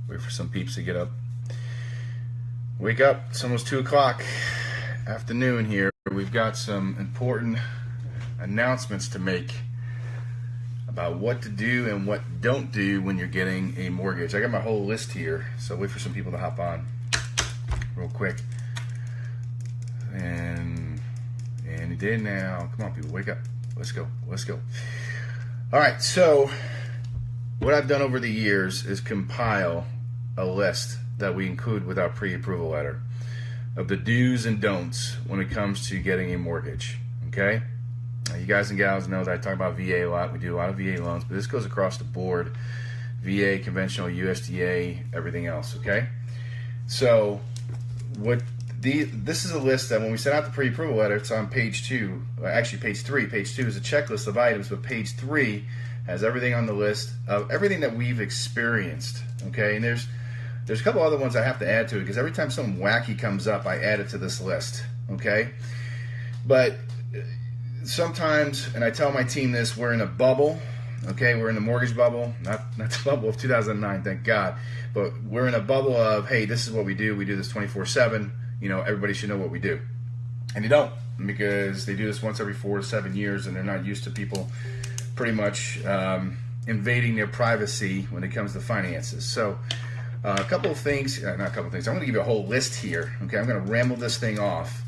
Wait for some peeps to get up. Wake up. It's almost 2 o'clock afternoon here. We've got some important announcements to make about what to do and what don't do when you're getting a mortgage. I got my whole list here, so wait for some people to hop on real quick. And he did now. Come on, people, wake up. Let's go. Let's go. All right, so what I've done over the years is compile a list that we include with our pre-approval letter of the do's and don'ts when it comes to getting a mortgage, okay? Now, you guys and gals know that I talk about VA a lot. We do a lot of VA loans, but this goes across the board, VA, conventional, USDA, everything else, okay? So this is a list that when we sent out the pre-approval letter, it's on page 2, actually page 3. Page 2 is a checklist of items, but page 3 has everything on the list of everything that we've experienced, okay? And there's a couple other ones I have to add to it because every time something wacky comes up, I add it to this list, okay? But sometimes, and I tell my team this, we're in a bubble, okay? We're in the mortgage bubble, not the bubble of 2009, thank God, but we're in a bubble of, hey, this is what we do. We do this 24/7. You know, everybody should know what we do. And you don't, because they do this once every 4 to 7 years, and they're not used to people pretty much invading their privacy when it comes to finances. So a couple of things, not a couple of things, I'm going to give you a whole list here, okay? I'm going to ramble this thing off,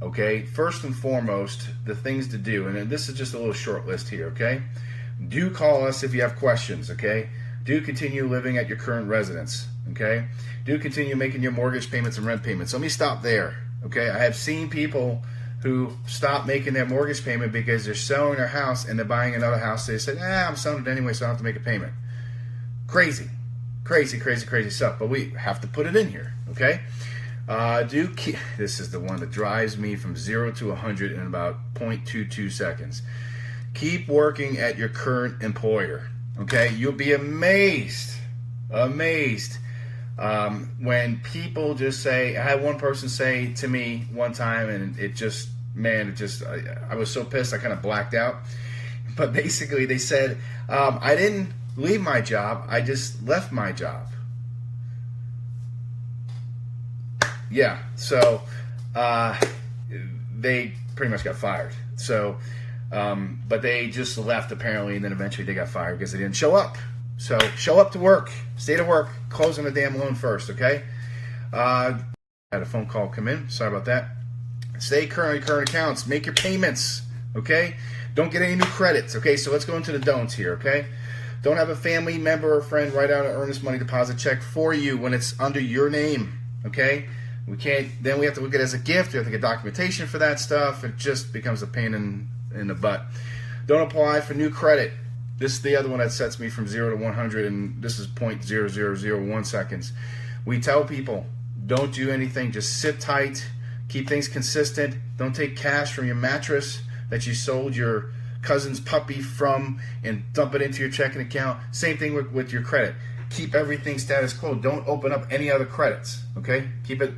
okay? First and foremost, the things to do, and this is just a little short list here, okay? Do call us if you have questions, okay? Do continue living at your current residence, okay? Do continue making your mortgage payments and rent payments. Let me stop there, okay? I have seen people who stop making their mortgage payment because they're selling their house and they're buying another house. They said, I'm selling it anyway, so I don't have to make a payment. Crazy. Crazy, crazy, crazy stuff. But we have to put it in here, okay? This is the one that drives me from 0 to 100 in about 0.22 seconds. Keep working at your current employer, okay? You'll be amazed when people just say, I had one person say to me one time, and I was so pissed I kind of blacked out. But basically they said, I didn't leave my job, I just left my job. Yeah, so they pretty much got fired. So, but they just left apparently, and then eventually they got fired because they didn't show up. So show up to work, stay to work, close on the damn loan first, okay? Had a phone call come in, sorry about that. Stay current accounts, make your payments, okay? Don't get any new credits, okay? So let's go into the don'ts here, okay? Don't have a family member or friend write out an earnest money deposit check for you when it's under your name, okay? Then we have to look at it as a gift, we have to get documentation for that stuff. It just becomes a pain in the butt. Don't apply for new credit. This is the other one that sets me from 0 to 100, and this is 0.0001 seconds. We tell people, don't do anything. Just sit tight. Keep things consistent. Don't take cash from your mattress that you sold your cousin's puppy from and dump it into your checking account. Same thing with your credit. Keep everything status quo. Don't open up any other credits, okay? Keep it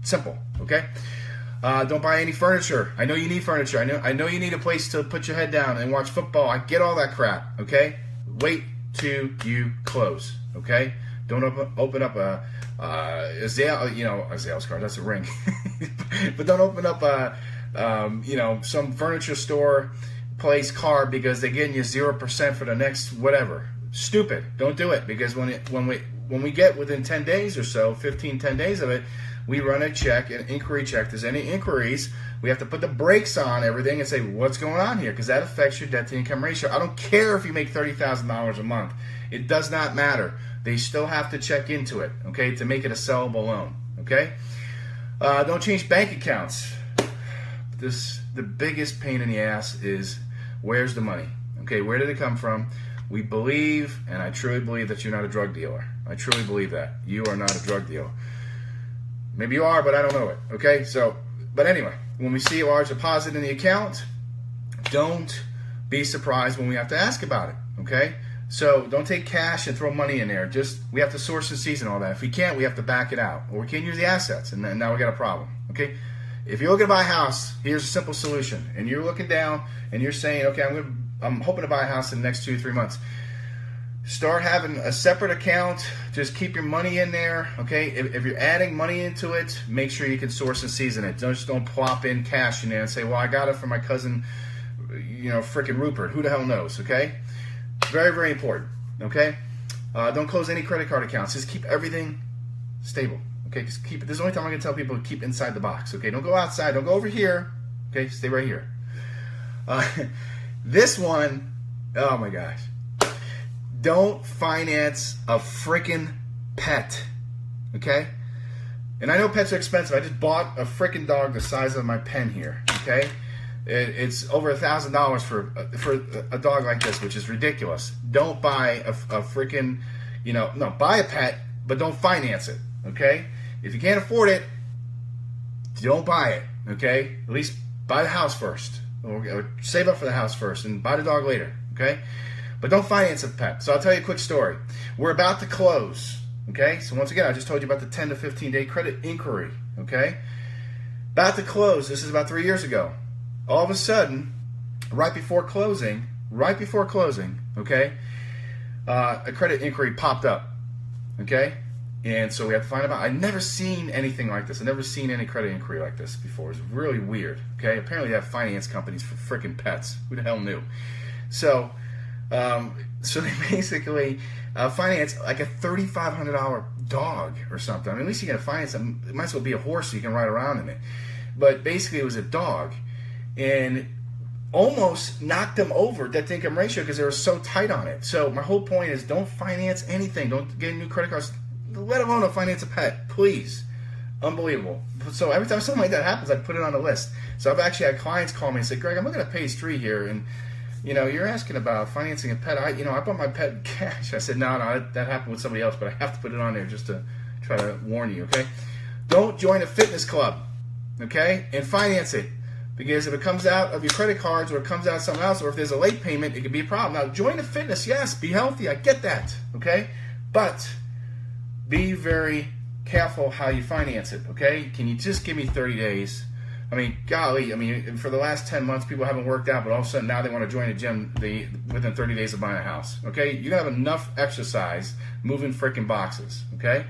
simple, okay? Don't buy any furniture. I know you need furniture. I know you need a place to put your head down and watch football. I get all that crap, okay? Wait till you close, okay? Don't open up a Zales card. That's a ring. But don't open up some furniture store place card because they're getting you 0% for the next whatever. Stupid. Don't do it, because when we get within 10 days or so, 10 days of it, we run a check, an inquiry check. If there's any inquiries, we have to put the brakes on everything and say, what's going on here? Because that affects your debt to income ratio. I don't care if you make $30,000 a month. It does not matter. They still have to check into it, okay, to make it a sellable loan, okay? Don't change bank accounts. The biggest pain in the ass is, where's the money? Okay, where did it come from? We believe, and I truly believe, that you're not a drug dealer. I truly believe that. You are not a drug dealer. Maybe you are, but I don't know it, okay? So, but anyway, when we see a large deposit in the account, don't be surprised when we have to ask about it, okay? So don't take cash and throw money in there. We have to source and season all that. If we can't, we have to back it out, or we can't use the assets, and then now we got a problem, okay? If you're looking to buy a house, here's a simple solution. And you're looking down and you're saying, okay, I'm hoping to buy a house in the next 2 to 3 months. Start having a separate account. Just keep your money in there, okay? If you're adding money into it, make sure you can source and season it. Just don't plop in cash in there and say, well, I got it from my cousin, frickin' Rupert. Who the hell knows, okay? Very, very important, okay? Don't close any credit card accounts. Just keep everything stable, okay? Just keep it. This is the only time I'm going to tell people to keep inside the box, okay? Don't go outside. Don't go over here, okay? Stay right here. This one, oh my gosh. Don't finance a freaking pet, okay? And I know pets are expensive. I just bought a freaking dog the size of my pen here, okay? It's over $1,000 for a dog like this, which is ridiculous. Don't buy a freaking, no, buy a pet, but don't finance it, okay? If you can't afford it, don't buy it, okay? At least buy the house first, or save up for the house first, and buy the dog later, okay? But don't finance a pet. So I'll tell you a quick story. We're about to close, okay? So once again, I just told you about the 10 to 15 day credit inquiry, okay? About to close. This is about 3 years ago. All of a sudden, right before closing, okay, a credit inquiry popped up, okay? And so we have to find out. I've never seen anything like this. I've never seen any credit inquiry like this before. It's really weird, okay? Apparently they have finance companies for freaking pets. Who the hell knew? So they basically finance like a $3,500 dog or something. I mean, at least you can finance it. It might as well be a horse so you can ride around in it. But basically it was a dog, and almost knocked them over debt to income ratio because they were so tight on it. So my whole point is, don't finance anything. Don't get new credit cards, let alone don't finance a pet, please. Unbelievable. So every time something like that happens, I put it on the list. So I've actually had clients call me and say, Greg, I'm looking at page 3 here, and you're asking about financing a pet. I bought my pet in cash. I said, no, that happened with somebody else, but I have to put it on there just to try to warn you, okay? Don't join a fitness club, okay, and finance it. Because if it comes out of your credit cards, or it comes out of something else, or if there's a late payment, it could be a problem. Now, join a fitness, yes, be healthy, I get that, okay? But be very careful how you finance it, okay? Can you just give me 30 days? I mean, golly, for the last 10 months, people haven't worked out, but all of a sudden now they want to join a gym within 30 days of buying a house, okay? You're going to have enough exercise moving freaking boxes, okay?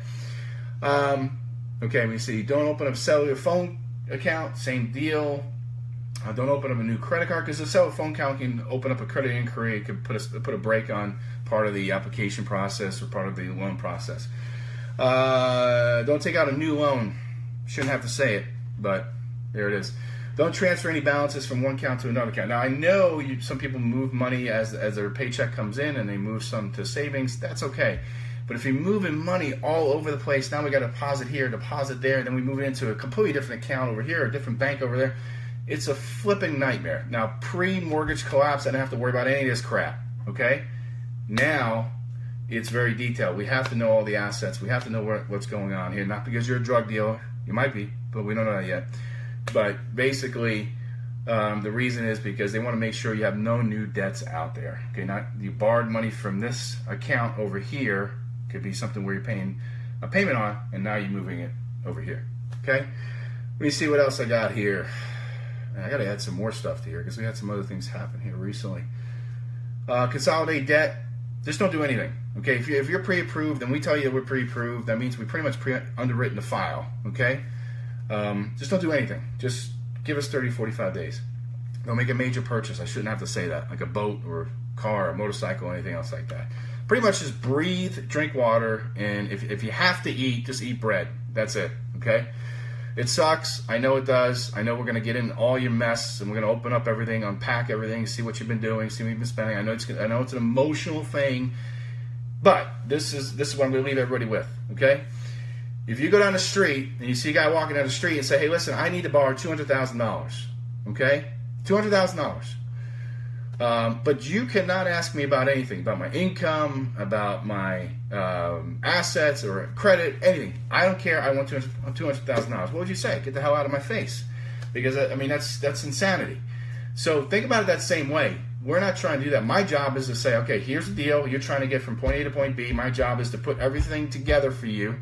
Okay, we see, don't open up a cellular phone account, same deal. Don't open up a new credit card, because the cell phone account can open up a credit inquiry. It could put a break on part of the application process or part of the loan process. Don't take out a new loan. Shouldn't have to say it, but there it is. Don't transfer any balances from one account to another account. Now, I know some people move money as their paycheck comes in, and they move some to savings. That's okay. But if you're moving money all over the place, now we got to deposit here, deposit there, then we move it into a completely different account over here, a different bank over there. It's a flipping nightmare. Now, pre-mortgage collapse, I didn't have to worry about any of this crap, okay? Now, it's very detailed. We have to know all the assets. We have to know what's going on here. Not because you're a drug dealer. You might be, but we don't know that yet. But basically, the reason is because they want to make sure you have no new debts out there. Okay, not you borrowed money from this account over here. Could be something where you're paying a payment on, and now you're moving it over here. Okay? Let me see what else I got here. I got to add some more stuff to here because we had some other things happen here recently. Consolidate debt. Just don't do anything. Okay, if you're pre-approved and we tell you we're pre-approved, that means we pretty much underwritten the file. Okay, just don't do anything. Just give us 30, 45 days. Don't make a major purchase. I shouldn't have to say that, like a boat or car or motorcycle or anything else like that. Pretty much just breathe, drink water, and if you have to eat, just eat bread. That's it. Okay. It sucks. I know it does. I know we're going to get in all your mess, and we're going to open up everything, unpack everything, see what you've been doing, see what you've been spending. I know it's an emotional thing, but this is what I'm going to leave everybody with, okay? If you go down the street and you see a guy walking down the street and say, hey, listen, I need to borrow $200,000, okay? $200,000. But you cannot ask me about anything, about my income, about my assets or credit, anything. I don't care. I want $200,000. What would you say? Get the hell out of my face. Because, I mean, that's insanity. So think about it that same way. We're not trying to do that. My job is to say, okay, here's the deal. You're trying to get from point A to point B. My job is to put everything together for you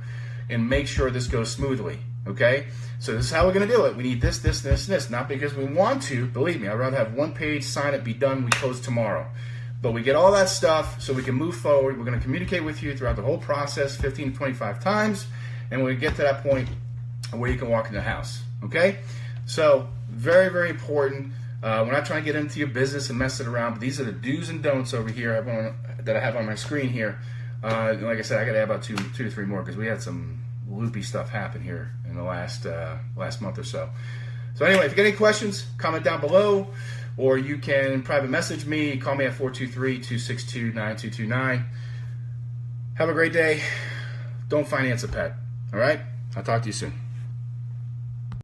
and make sure this goes smoothly, okay? So this is how we're going to do it. We need this, this, this, this. Not because we want to. Believe me, I'd rather have one page, sign it, be done, we close tomorrow. But we get all that stuff so we can move forward. We're going to communicate with you throughout the whole process 15 to 25 times. And we get to that point where you can walk in the house. Okay? So, very, very important. We're not trying to get into your business and mess it around, but these are the do's and don'ts over here that I have on my screen here. Like I said, I got to add about two to three more because we had some loopy stuff happen here in the last month or so. So anyway, if you get any questions, comment down below, or you can private message me. Call me at 423-262-9229. Have a great day. Don't finance a pet. All right? I'll talk to you soon.